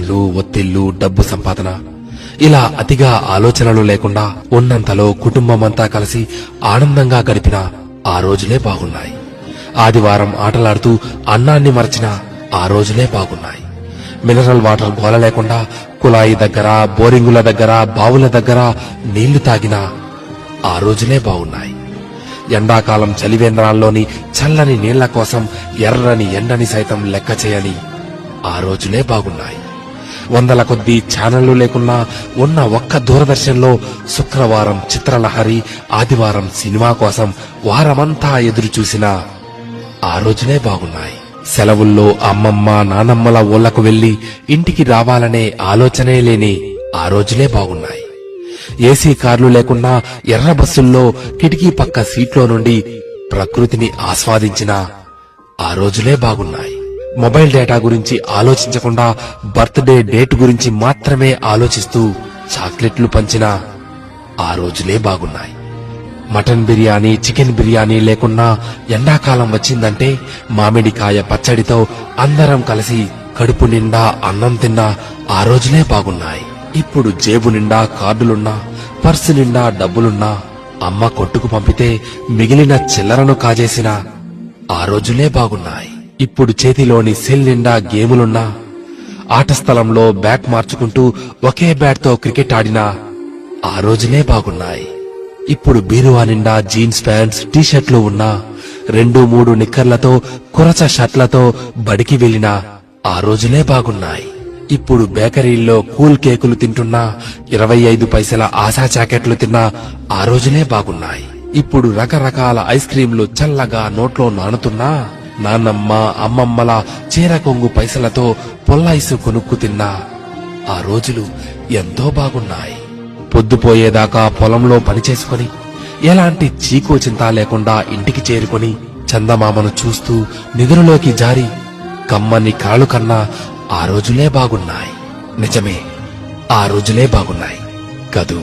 టెన్షన్లు, ఒత్తిళ్లు, డబ్బు సంపాదన, ఇలా అతిగా ఆలోచనలు లేకుండా ఉన్నంతలో కుటుంబమంతా కలిసి ఆనందంగా గడిపిన ఆ రోజులే బాగున్నాయి. ఆదివారం ఆటలాడుతూ అన్నాన్ని మరచిన ఆ రోజులే బాగున్నాయి. మినరల్ వాటర్ గోల లేకుండా కుళాయి దగ్గర, బోరింగుల దగ్గర, బావుల దగ్గర నీళ్లు తాగిన ఆ రోజులే బాగున్నాయి. ఎండాకాలం చలివేంద్రాల్లోని చల్లని నీళ్ల కోసం ఎర్రని ఎండని సైతం లెక్క చేయని ఆ రోజులే బాగున్నాయి. వందల కొద్దీ ఛానళ్లు లేకున్నా ఉన్న ఒక్క దూరదర్శన్లో శుక్రవారం చిత్రలహరి, ఆదివారం సినిమా కోసం వారమంతా ఎదురు చూసిన ఆ రోజులే బాగున్నాయి. సెలవుల్లో అమ్మమ్మ, నానమ్మల ఊళ్లకు వెళ్లి ఇంటికి రావాలనే ఆలోచనే లేని ఆ రోజులే బాగున్నాయి. ఏసీ కార్లు లేకున్నా ఎర్ర బస్సుల్లో కిటికీ పక్క సీట్లో నుండి ప్రకృతిని ఆస్వాదించిన ఆ రోజులే బాగున్నాయి. మొబైల్ డేటా గురించి ఆలోచించకుండా బర్త్డే డేట్ గురించి మాత్రమే ఆలోచిస్తూ చాక్లెట్లు పంచిన ఆ రోజులే బాగున్నాయి. మటన్ బిర్యానీ, చికెన్ బిర్యానీ లేకున్నా ఎండాకాలం వచ్చిందంటే మామిడికాయ పచ్చడితో అందరం కలిసి కడుపు నిండా అన్నం తిన్న ఆ రోజులే బాగున్నాయి. ఇప్పుడు జేబు నిండా కార్డులున్నా, పర్సు నిండా డబ్బులున్నా అమ్మ కొట్టుకు పంపితే మిగిలిన చిల్లరను కాజేసిన ఆ రోజులే బాగున్నాయి. ఇప్పుడు చేతిలోని సెల్ నిండా గేములున్నా, ఆట స్థలంలో బ్యాట్ మార్చుకుంటూ ఒకే బ్యాట్ తో క్రికెట్ ఆడిన ఆ రోజులే బాగున్నాయి. ఇప్పుడు బీరువా నిండా జీన్స్ ప్యాంట్స్, టీషర్ట్లు ఉన్నా 2-3 నిక్కర్లతో, కురచ షర్ట్లతో బడికి వెళ్లిన ఆ రోజులే బాగున్నాయి. ఇప్పుడు బేకరీల్లో కూల్ కేకులు తింటున్నా, 25 పైసల ఆశా జాకెట్లు తిన్నా ఆ రోజులే బాగున్నాయి. ఇప్పుడు రకరకాల ఐస్ క్రీంలు చల్లగా నోట్లో నానుతున్నా, నాన్నమ్మ, అమ్మమ్మల చీర కొంగు పైసలతో పొల్లైసు కొనుక్కు తిన్నా ఆ రోజులు ఎంతో బాగున్నాయి. పొద్దుపోయేదాకా పొలంలో పనిచేసుకుని ఎలాంటి చీకు చింత లేకుండా ఇంటికి చేరుకుని చందమామను చూస్తూ నిద్రలోకి జారి కమ్మని కాళ్ళు కన్నా ఆ రోజులే బాగున్నాయి. నిజమే, ఆ రోజులే బాగున్నాయి కదూ.